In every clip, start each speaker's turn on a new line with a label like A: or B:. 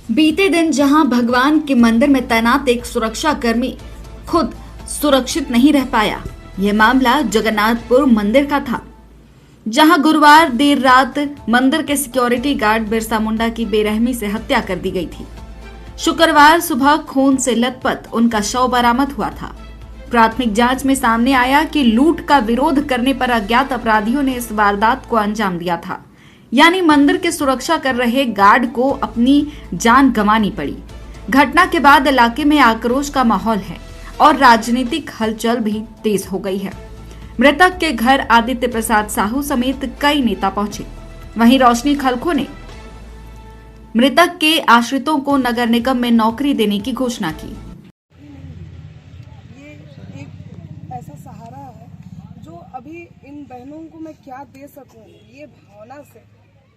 A: बीते दिन जहां भगवान के मंदिर में तैनात एक सुरक्षा कर्मी खुद सुरक्षित नहीं रह पाया, यह मामला जगन्नाथपुर मंदिर का था, जहां गुरुवार देर रात मंदिर के सिक्योरिटी गार्ड बिरसा मुंडा की बेरहमी से हत्या कर दी गई थी। शुक्रवार सुबह खून से लथपथ उनका शव बरामद हुआ था। प्राथमिक जांच में सामने आया कि लूट का विरोध करने पर अज्ञात अपराधियों ने इस वारदात को अंजाम दिया था, यानी मंदिर की सुरक्षा कर रहे गार्ड को अपनी जान गंवानी पड़ी। घटना के बाद इलाके में आक्रोश का माहौल है और राजनीतिक हलचल भी तेज हो गई है। मृतक के घर आदित्य प्रसाद साहू समेत कई नेता पहुंचे। वहीं रोशनी खलखो ने मृतक के आश्रितों को नगर निगम में नौकरी देने की घोषणा की।
B: ये एक ऐसा सहारा है जो अभी इन बहनों को मैं क्या दे सकूं, ये भावना से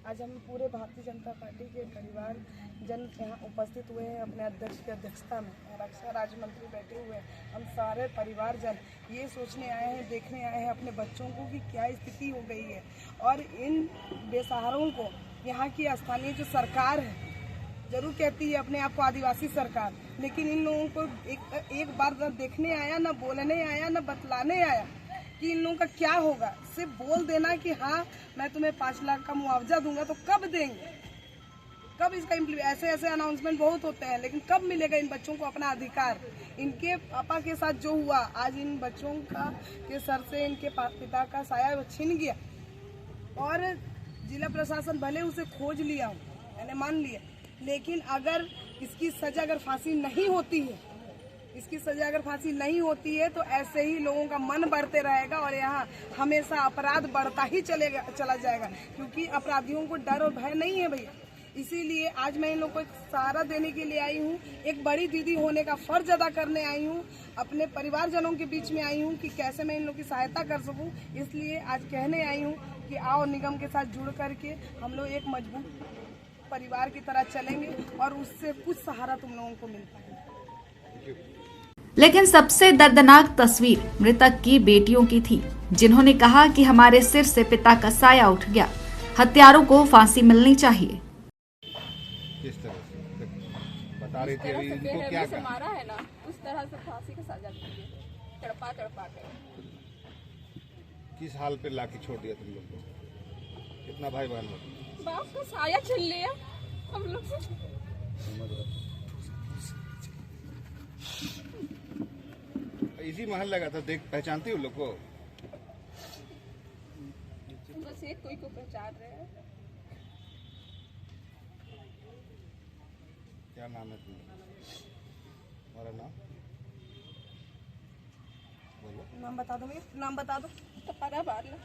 B: आज हम पूरे भारतीय जनता पार्टी के परिवार जन यहाँ उपस्थित हुए हैं। अपने अध्यक्ष की अध्यक्षता में रक्षा राज्य मंत्री बैठे हुए हैं। हम सारे परिवार जन ये सोचने आए हैं, देखने आए हैं अपने बच्चों को कि क्या स्थिति हो गई है। और इन बेसहारों को यहाँ की स्थानीय जो सरकार है, जरूर कहती है अपने आप को आदिवासी सरकार, लेकिन इन लोगों को एक बार न देखने आया, न बोलने आया, न बतलाने आया कि इन लोगों का क्या होगा। सिर्फ बोल देना कि हाँ मैं तुम्हें 5 लाख का मुआवजा दूंगा, तो कब देंगे, कब इसका ऐसे अनाउंसमेंट बहुत होते हैं, लेकिन कब मिलेगा इन बच्चों को अपना अधिकार। इनके पापा के साथ जो हुआ, आज इन बच्चों का के सर से इनके पिता का साया छिन गया। और जिला प्रशासन भले उसे खोज लिया, मैंने मान लिया, लेकिन अगर इसकी सजा अगर फांसी नहीं होती है, तो ऐसे ही लोगों का मन बढ़ते रहेगा और यहाँ हमेशा अपराध बढ़ता ही चला जाएगा, क्योंकि अपराधियों को डर और भय नहीं है भैया। इसीलिए आज मैं इन लोगों को एक सहारा देने के लिए आई हूँ, एक बड़ी दीदी होने का फर्ज अदा करने आई हूँ, अपने परिवारजनों के बीच में आई हूँ कि कैसे मैं इन लोगों की सहायता कर सकूँ। इसलिए आज कहने आई हूँ कि आओ निगम के साथ जुड़ करके हम लोग एक मजबूत परिवार की तरह चलेंगे और उससे कुछ सहारा तुम लोगों को मिल पाएगा।
A: लेकिन सबसे दर्दनाक तस्वीर मृतक की बेटियों की थी, जिन्होंने कहा कि हमारे सिर से पिता का साया उठ गया, हत्यारों को फांसी मिलनी चाहिए।
C: किस तरह से बता रही थी अभी इनको क्या
D: मारा है ना, उस तरह से फांसी का सजा दीजिए, तड़पा कर।
C: किस हाल पे लाके छोड़ दिया तुम लोग को? कितना भाई बहन हो?
D: बाप का साया छीन लिया हम लोग से।
C: इसी महल लगा था, देख पहचानती हो लोग को?
D: बस एक कोई को पहचान रहे हैं।
C: क्या नाम है तुम्हारा? नाम बोलो।
B: नाम बता दो, नाम बता दो।
D: तपरा बारला।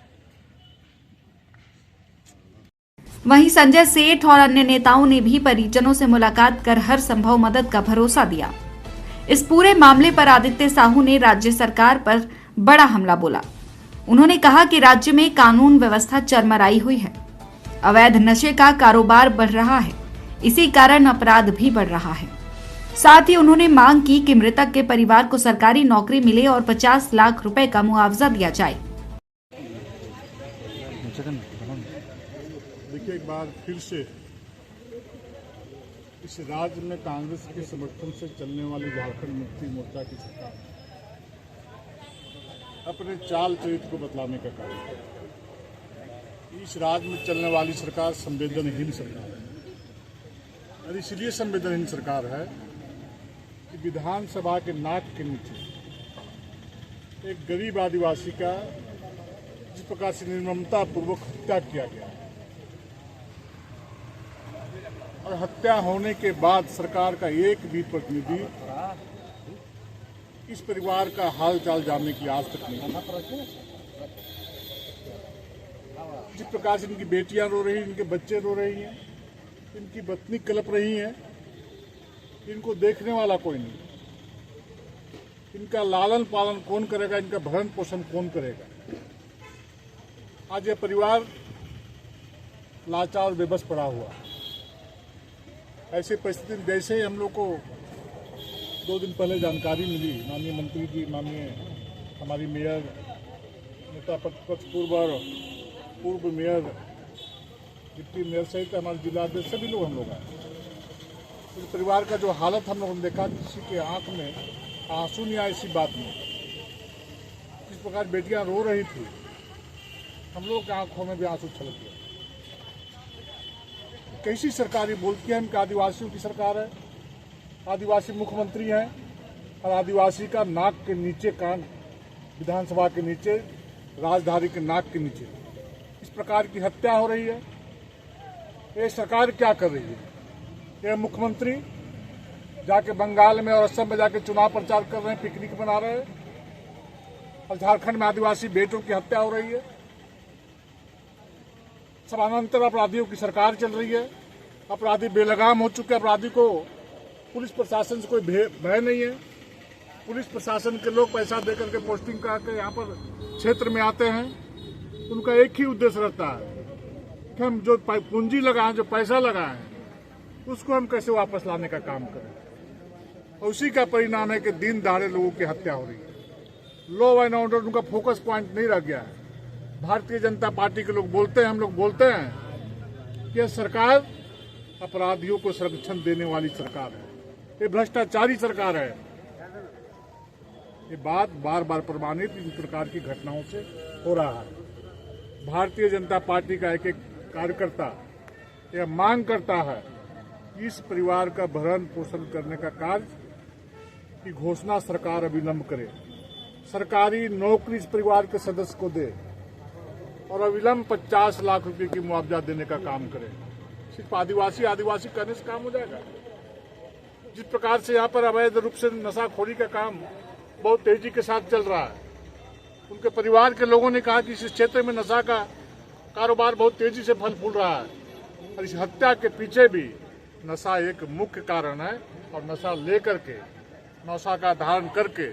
A: वहीं संजय सेठ और अन्य नेताओं ने भी परिजनों से मुलाकात कर हर संभव मदद का भरोसा दिया। इस पूरे मामले पर आदित्य साहू ने राज्य सरकार पर बड़ा हमला बोला। उन्होंने कहा कि राज्य में कानून व्यवस्था चरमराई हुई है, अवैध नशे का कारोबार बढ़ रहा है, इसी कारण अपराध भी बढ़ रहा है। साथ ही उन्होंने मांग की कि मृतक के परिवार को सरकारी नौकरी मिले और 50 लाख रुपए का मुआवजा दिया जाए।
E: देखिए, एक बार फिर से इस राज्य में कांग्रेस के समर्थन से चलने वाली झारखंड मुक्ति मोर्चा की सरकार अपने चाल चरित्र को बतलाने का कार्य है। इस राज्य में चलने वाली सरकार संवेदनहीन सरकार है, और इसलिए संवेदनहीन सरकार है कि विधानसभा के नाक के नीचे एक गरीब आदिवासी का जिस प्रकार से निर्ममता पूर्वक हत्या किया गया, और हत्या होने के बाद सरकार का एक भी प्रतिनिधि इस परिवार का हाल चाल जानने की आज तक नहीं। जिस प्रकार से इनकी बेटियां रो रही हैं, इनके बच्चे रो रही हैं, इनकी पत्नी कलप रही हैं, इनको देखने वाला कोई नहीं। इनका लालन पालन कौन करेगा, इनका भरण पोषण कौन करेगा? आज यह परिवार लाचार और बेबस पड़ा हुआ। ऐसी परिस्थिति में जैसे ही हम लोग को 2 दिन पहले जानकारी मिली, माननीय मंत्री जी, माननीय हमारी मेयर, नेता प्रतिपक्ष पूर्व मेयर, डिप्टी मेयर सहित हमारे जिलाध्यक्ष सभी लोग हम लोग आए। इस परिवार का जो हालत हम लोगों ने देखा, किसी के आंख में आंसू नहीं आए इसी बात में। इस प्रकार बेटियां रो रही थी, हम लोग की आंखों में भी आंसू छलक गए। कैसी सरकारी बोलती है हम कि आदिवासियों की सरकार है, आदिवासी मुख्यमंत्री हैं और आदिवासी का नाक के नीचे कान, विधानसभा के नीचे, राजधानी के नाक के नीचे इस प्रकार की हत्या हो रही है। ये सरकार क्या कर रही है? ये मुख्यमंत्री जाके बंगाल में और असम में जाके चुनाव प्रचार कर रहे हैं, पिकनिक मना रहे हैं, और झारखंड में आदिवासी बेटों की हत्या हो रही है। समानांतर अपराधियों की सरकार चल रही है, अपराधी बेलगाम हो चुके हैं। अपराधी को पुलिस प्रशासन से कोई भय नहीं है। पुलिस प्रशासन के लोग पैसा देकर के पोस्टिंग करा के यहाँ पर क्षेत्र में आते हैं। उनका एक ही उद्देश्य रहता है कि हम जो पूंजी लगाएं, जो पैसा लगाएं, उसको हम कैसे वापस लाने का काम करें। और उसी का परिणाम है कि दिन दहाड़े लोगों की हत्या हो रही है। लॉ एंड ऑर्डर उनका फोकस पॉइंट नहीं रह गया है। भारतीय जनता पार्टी के लोग बोलते हैं, हम लोग बोलते हैं कि सरकार अपराधियों को संरक्षण देने वाली सरकार है, ये भ्रष्टाचारी सरकार है। ये बात बार बार प्रमाणित इन प्रकार की घटनाओं से हो रहा है। भारतीय जनता पार्टी का एक एक कार्यकर्ता यह मांग करता है कि इस परिवार का भरण पोषण करने का कार्य की घोषणा सरकार अविलंब करे, सरकारी नौकरी इस परिवार के सदस्य को दे और अविलंब 50 लाख रुपए की मुआवजा देने का काम करे। सिर्फ आदिवासी आदिवासी करने से काम हो जाएगा? जिस प्रकार से यहाँ पर अवैध रूप से नशाखोरी का काम बहुत तेजी के साथ चल रहा है, उनके परिवार के लोगों ने कहा कि इस क्षेत्र में नशा का कारोबार बहुत तेजी से फल फूल रहा है और इस हत्या के पीछे भी नशा एक मुख्य कारण है। और नशा लेकर के, नशा का धारण करके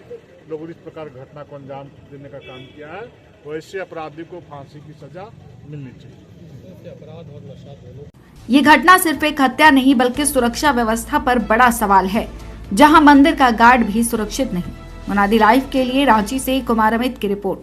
E: लोगों ने इस प्रकार घटना को अंजाम देने का काम किया है। वैसे अपराधी को फांसी की सजा मिलनी चाहिए। अपराध और नशा दोनों।
A: ये घटना सिर्फ एक हत्या नहीं बल्कि सुरक्षा व्यवस्था पर बड़ा सवाल है, जहां मंदिर का गार्ड भी सुरक्षित नहीं। मुनादी लाइव के लिए रांची से कुमार अमित की रिपोर्ट।